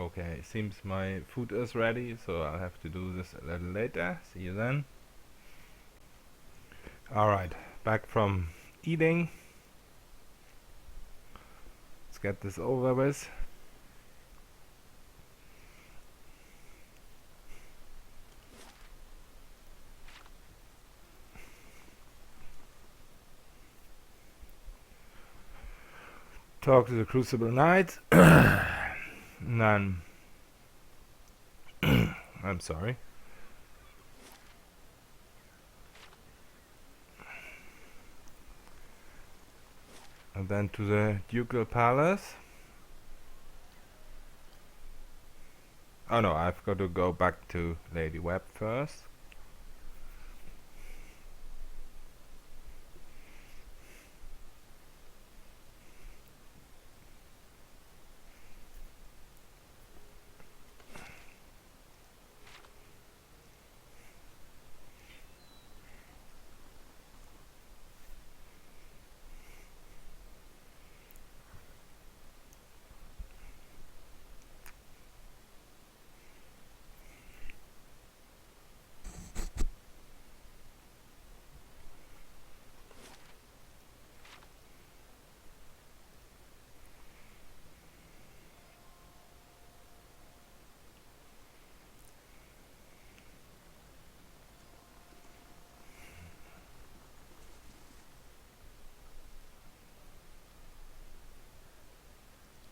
Okay, seems my food is ready, so I'll have to do this a little later. See you then. Alright, back from eating. Let's get this over with. Talk to the Crucible Knight. And then I'm sorry. And then to the Ducal Palace. Oh no, I've got to go back to Lady Webb first.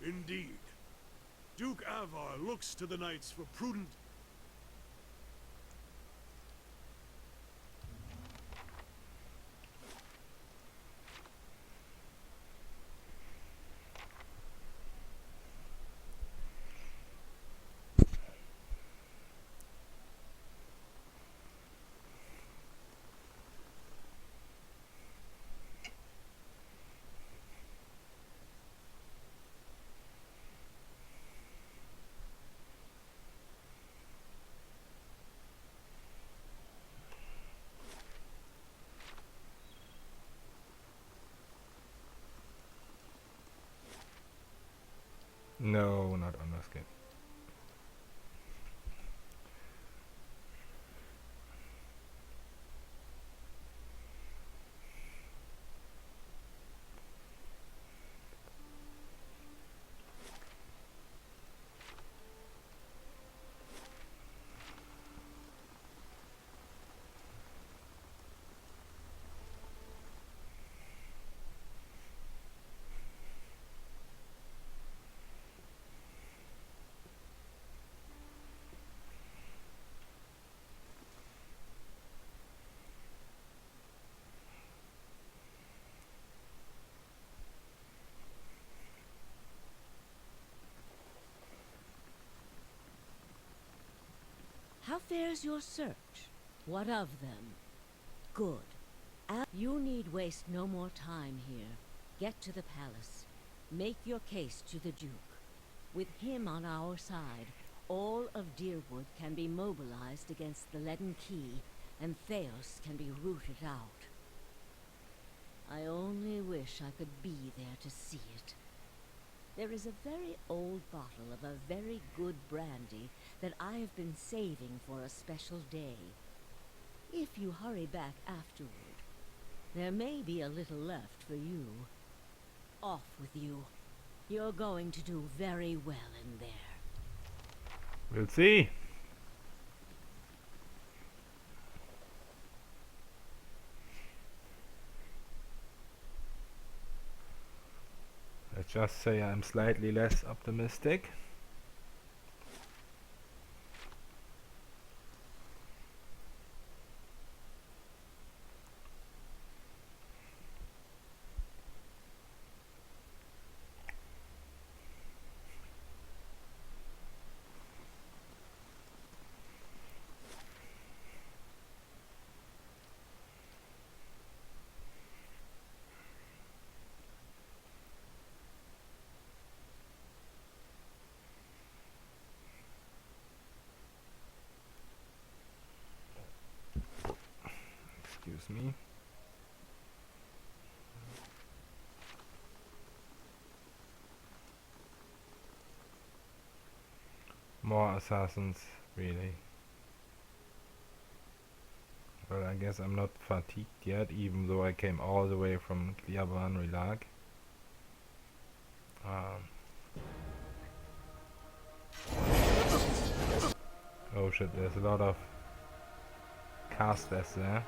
Indeed. Duke Avar looks to the knights for prudent... No, not on the skin. How fares your search? What of them? Good. You need waste no more time here. Get to the palace. Make your case to the Duke. With him on our side, all of Deerwood can be mobilized against the Leaden Key, and Theos can be rooted out. I only wish I could be there to see it. There is a very old bottle of a very good brandy that I have been saving for a special day. If you hurry back afterward, there may be a little left for you. Off with you. You're going to do very well in there. We'll see. Let's just say I'm slightly less optimistic. Excuse me. more assassins, really. Well, I guess I'm not fatigued yet, even though I came all the way from Kliaban Rilag. Oh shit, there's a lot of casters there.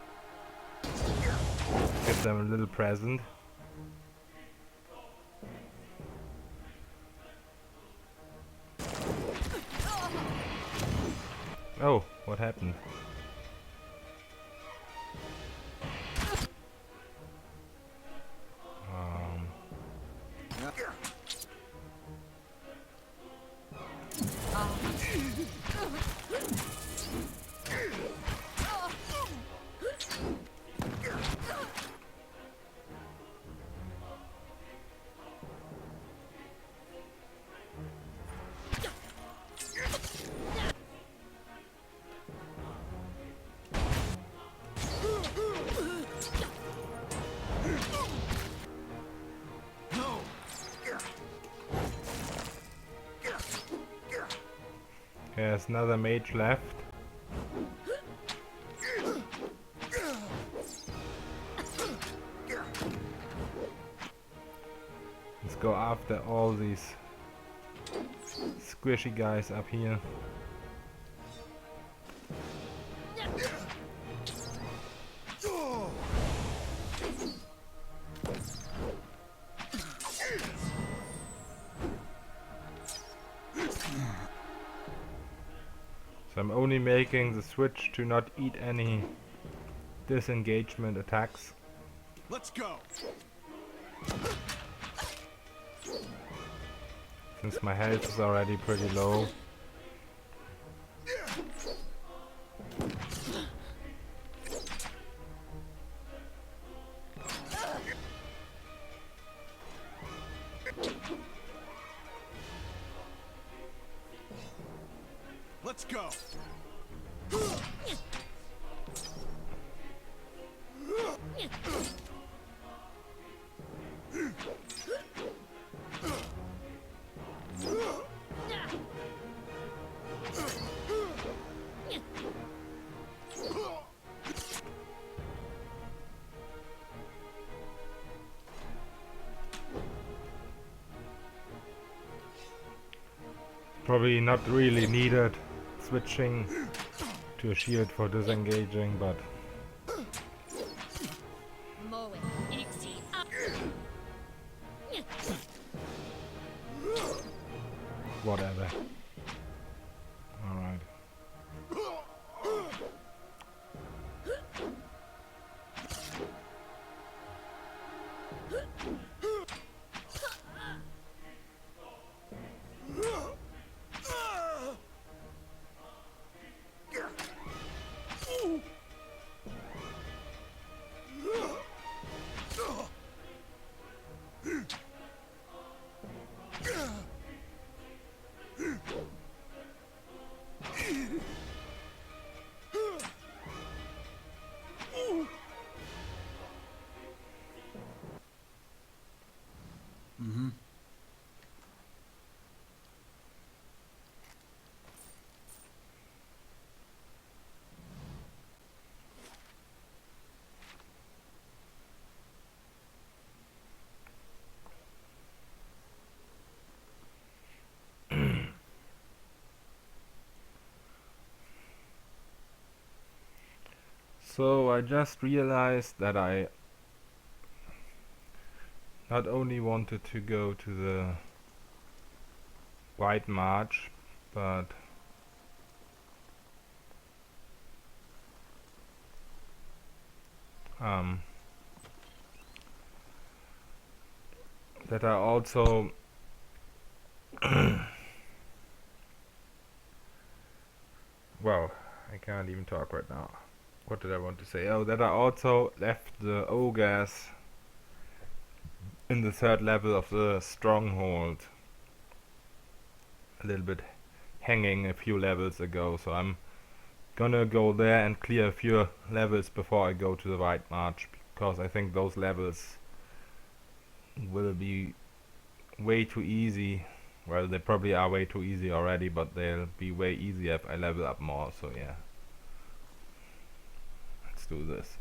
Give them a little present. Oh, what happened? There's another mage left. Let's go after all these squishy guys up here. So I'm only making the switch to not eat any disengagement attacks. Let's go. Since my health is already pretty low. Let's go. Probably not really needed switching to a shield for disengaging, but whatever. Alright. So I just realized that I not only wanted to go to the White March, but that I also well, I can't even talk right now. What did I want to say? Oh, that I also left the ogres in the third level of the stronghold a little bit hanging a few levels ago, so I'm gonna go there and clear a few levels before I go to the White March, because I think those levels will be way too easy Well, they probably are way too easy already, but they'll be way easier if I level up more, so yeah. Let's do this.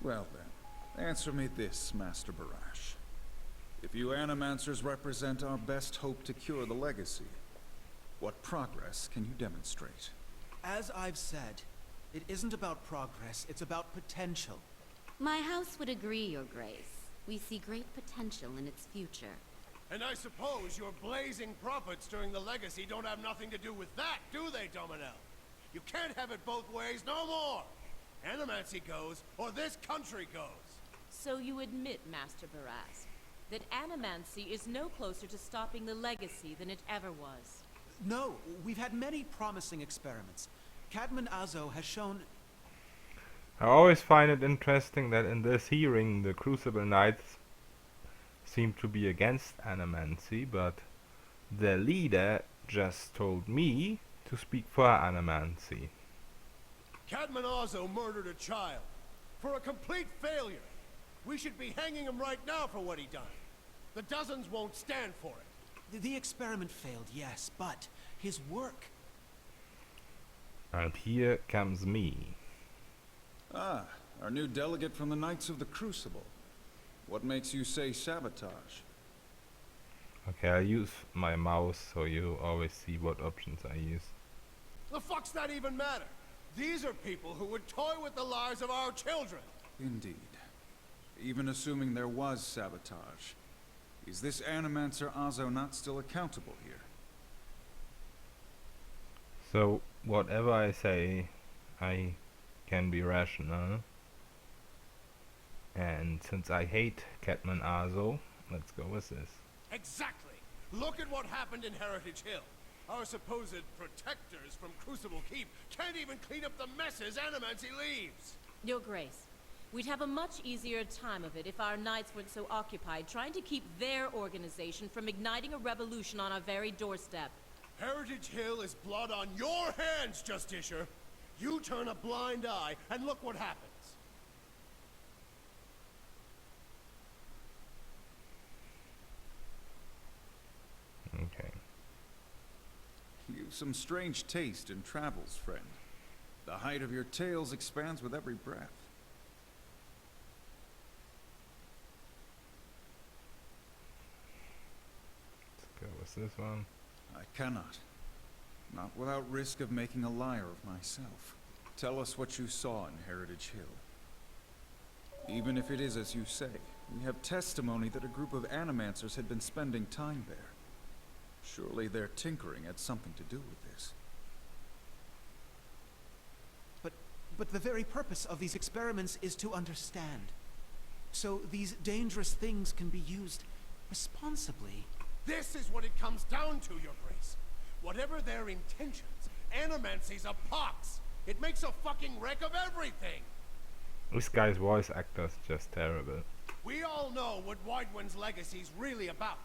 Well then, answer me this, Master Barash. If you Animancers represent our best hope to cure the legacy, what progress can you demonstrate? As I've said, it isn't about progress, it's about potential. My house would agree, Your Grace. We see great potential in its future. And I suppose your blazing profits during the legacy don't have nothing to do with that, do they, Dominel? You can't have it both ways no more! Animancy goes, or this country goes! So you admit, Master Barask, that Animancy is no closer to stopping the legacy than it ever was. No, we've had many promising experiments. Cadman Azo has shown... I always find it interesting that in this hearing the Crucible Knights seem to be against Animancy, but their leader just told me to speak for Animancy. Cadman Azo murdered a child. For a complete failure. We should be hanging him right now for what he done. The dozens won't stand for it. The experiment failed, yes, but his work... And here comes me. Ah, our new delegate from the Knights of the Crucible. What makes you say sabotage? Okay, I'll use my mouse so you always see what options I use. The fuck's that even matter? These are people who would toy with the lives of our children. Indeed. Even assuming there was sabotage, is this Animancer Azo not still accountable here? So, whatever I say, I can be rational. And since I hate Cadman Azo, let's go with this. Exactly. Look at what happened in Heritage Hill. Our supposed protectors from Crucible Keep can't even clean up the messes Animancy leaves. Your Grace, we'd have a much easier time of it if our knights weren't so occupied trying to keep their organization from igniting a revolution on our very doorstep. Heritage Hill is blood on your hands, Justicia. You turn a blind eye, and look what happens. Okay. You've some strange taste in travels, friend. The height of your tales expands with every breath. Let's go with this one. I cannot. Not without risk of making a liar of myself. Tell us what you saw in Heritage Hill. Even if it is as you say, we have testimony that a group of Animancers had been spending time there. Surely their tinkering had something to do with this. But the very purpose of these experiments is to understand. So these dangerous things can be used responsibly. This is what it comes down to, Your Grace. Whatever their intentions, Animancy's a pox. It makes a fucking wreck of everything. This guy's voice actor's just terrible. We all know what Widewind's legacy's really about.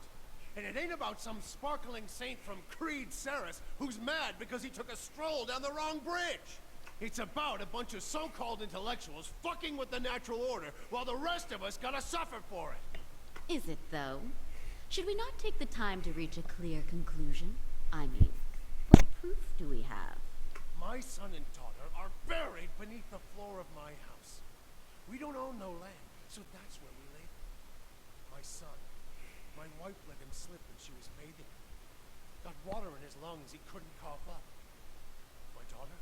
And it ain't about some sparkling saint from Creed Ceres who's mad because he took a stroll down the wrong bridge. It's about a bunch of so-called intellectuals fucking with the natural order while the rest of us gotta suffer for it. Is it, though? Should we not take the time to reach a clear conclusion? I mean, what proof do we have? My son and daughter are buried beneath the floor of my house. We don't own no land, so that's where we lay them. My son, my wife let him slip when she was bathing him. Got water in his lungs he couldn't cough up. My daughter,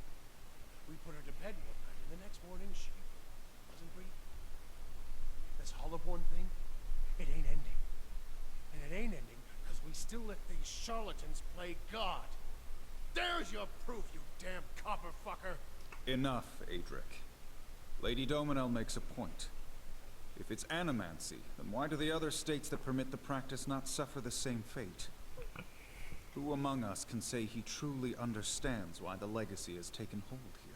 we put her to bed one night, and the next morning she wasn't breathing. This Hollowborn thing, it ain't ending. And it ain't ending because we still let these charlatans play God. There's your proof, you damn copper fucker. Enough, Adric. Lady Dominel makes a point. If it's Animancy, then why do the other states that permit the practice not suffer the same fate? Who among us can say he truly understands why the legacy has taken hold here?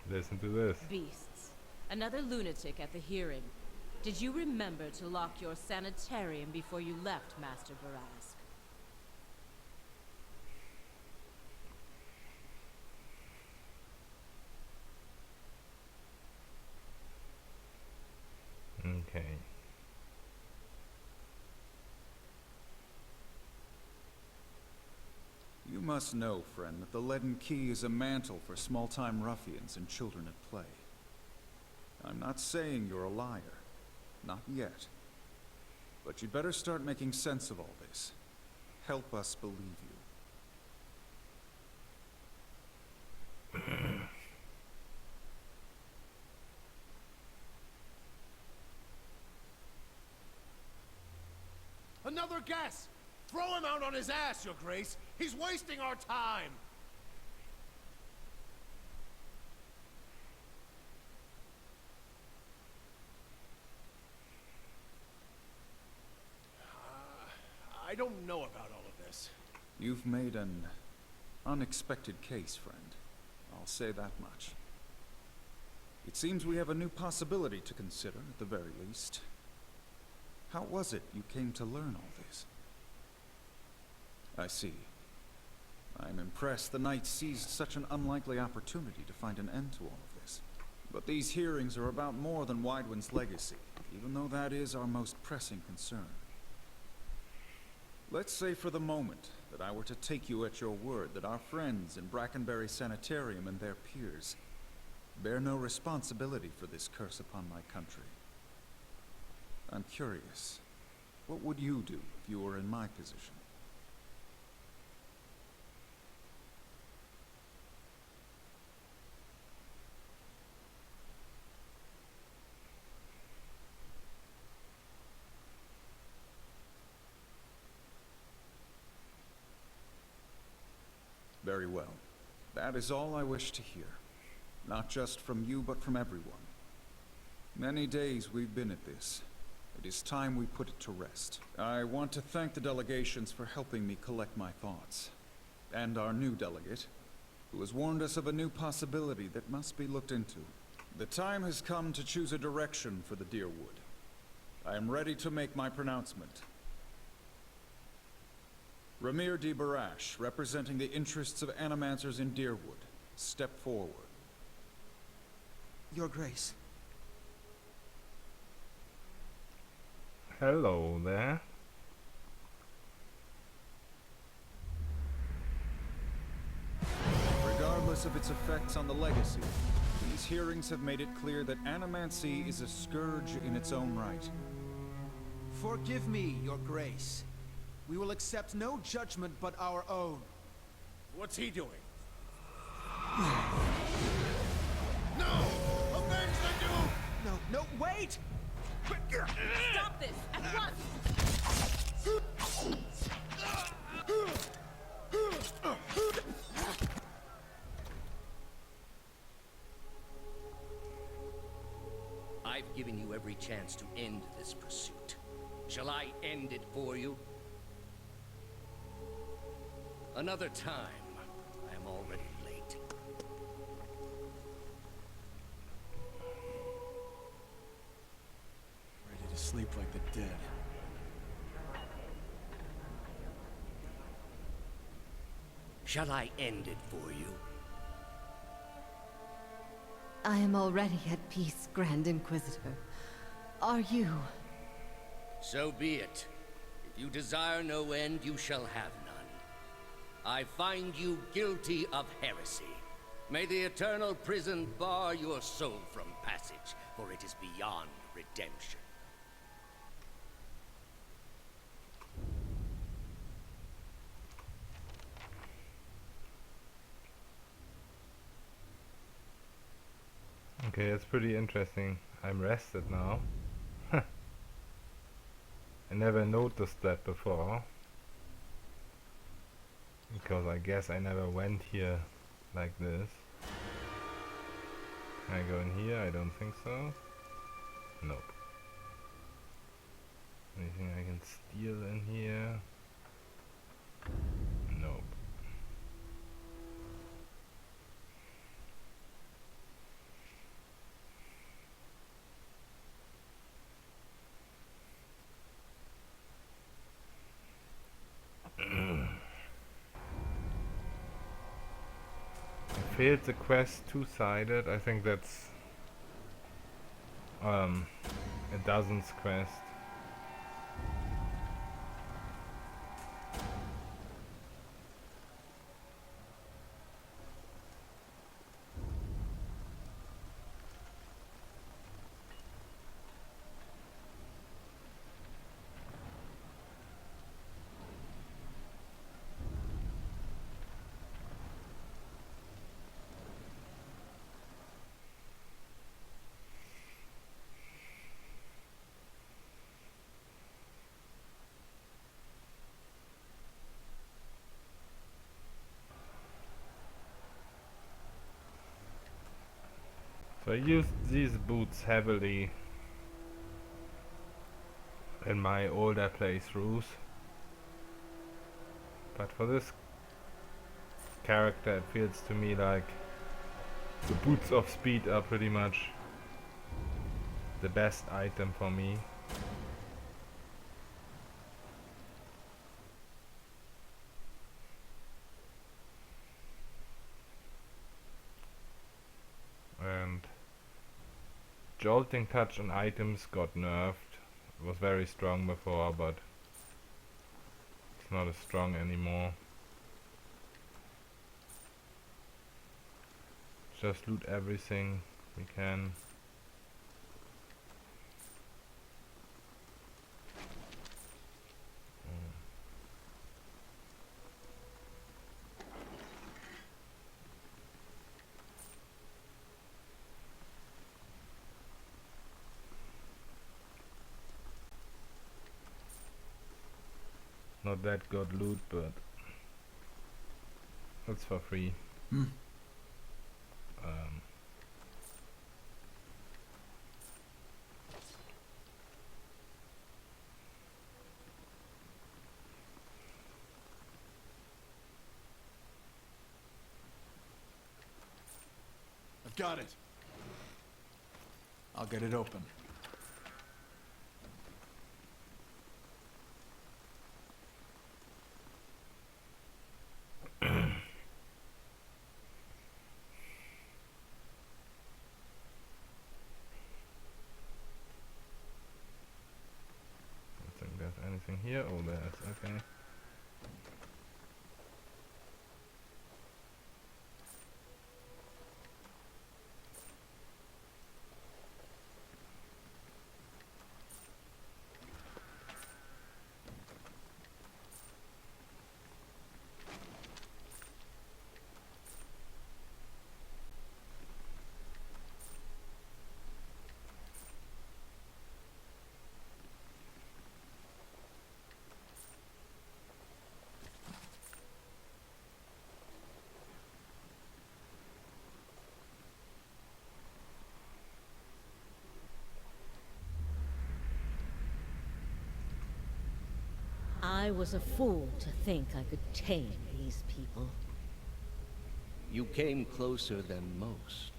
Listen to this. Beasts. Another lunatic at the hearing. Did you remember to lock your sanitarium before you left, Master Barask? You must know, friend, that the leaden key is a mantle for small-time ruffians and children at play. I'm not saying you're a liar. Not yet. But you'd better start making sense of all this. Help us believe you. Another guess! Throw him out on his ass, Your Grace! He's wasting our time! I don't know about all of this. You've made an unexpected case, friend. I'll say that much. It seems we have a new possibility to consider, at the very least. How was it you came to learn all this? I see. I'm impressed the Knights seized such an unlikely opportunity to find an end to all of this. But these hearings are about more than Widewind's legacy, even though that is our most pressing concern. Let's say for the moment that I were to take you at your word that our friends in Brackenbury Sanitarium and their peers bear no responsibility for this curse upon my country. I'm curious, what would you do if you were in my position? Very well. That is all I wish to hear. Not just from you, but from everyone. Many days we've been at this. It is time we put it to rest. I want to thank the delegations for helping me collect my thoughts. And our new delegate, who has warned us of a new possibility that must be looked into. The time has come to choose a direction for the Deerwood. I am ready to make my pronouncement. Ramir de Barash, representing the interests of animancers in Deerwood, step forward. Your Grace. Hello there. Regardless of its effects on the legacy, these hearings have made it clear that animancy is a scourge in its own right. Forgive me, Your Grace. We will accept no judgment but our own. What's he doing? No! Avenge the Duke! No, wait! Stop this at once! I've given you every chance to end this pursuit. Shall I end it for you? Another time. I am already late. Ready to sleep like the dead. Shall I end it for you? I am already at peace, Grand Inquisitor. Are you? So be it. If you desire no end, you shall have none. I find you guilty of heresy. May the eternal prison bar your soul from passage, for it is beyond redemption. Okay, that's pretty interesting. I'm rested now. I never noticed that before. Because I guess I never went here like this. Can I go in here? I don't think so. Nope. Anything I can steal in here? Nope. Failed the quest two-sided. I think that's a dozen's quest. So I used these boots heavily in my older playthroughs, but for this character it feels to me like the boots of speed are pretty much the best item for me. And jolting touch on items got nerfed. It was very strong before, but it's not as strong anymore. Just loot everything we can. Not that good loot, but it's for free. I've got it. I'll get it open. I think there's anything here. Oh, there's. Okay. I was a fool to think I could tame these people. You came closer than most.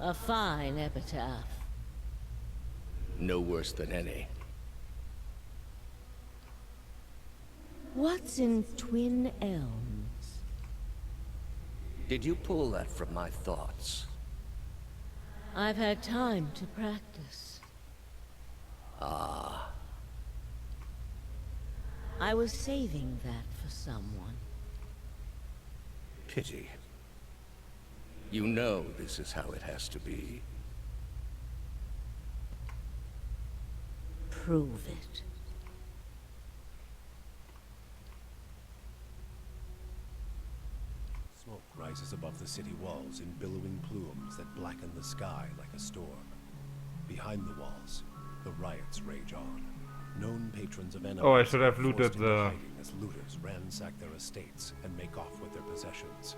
A fine epitaph. No worse than any. What's in Twin Elms? Did you pull that from my thoughts? I've had time to practice. Ah. I was saving that for someone. Pity. You know this is how it has to be. Prove it. Smoke rises above the city walls in billowing plumes that blacken the sky like a storm. Behind the walls, the riots rage on. Known patrons of enemies Oh, I should have are forced looted into the... hiding as looters ransack their estates and make off with their possessions.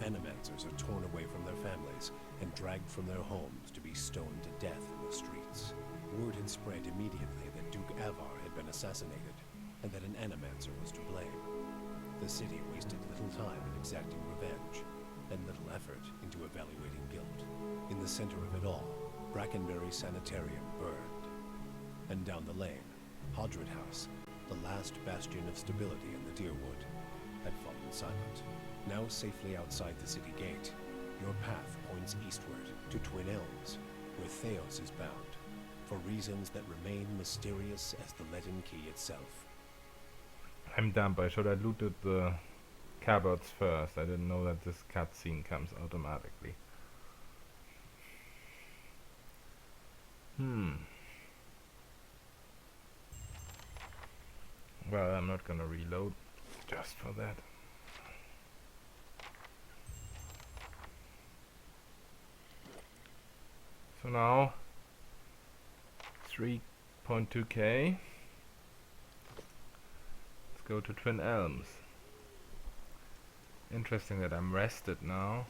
Animancers are torn away from their families and dragged from their homes to be stoned to death in the streets. Word had spread immediately that Duke Avar had been assassinated, and that an Animancer was to blame. The city wasted little time in exacting revenge, and little effort into evaluating guilt. In the center of it all, Brackenberry Sanitarium burned. And down the lane, Hodred House, the last bastion of stability in the Deerwood, had fallen silent. Now safely outside the city gate, your path points eastward to Twin Elms, where Theos is bound, for reasons that remain mysterious as the leaden key itself. I'm dumb. I should have looted the cupboards first. I didn't know that this cutscene comes automatically. Well, I'm not gonna reload just for that. So now 3.2k. Let's go to Twin Elms. Interesting that I'm rested now.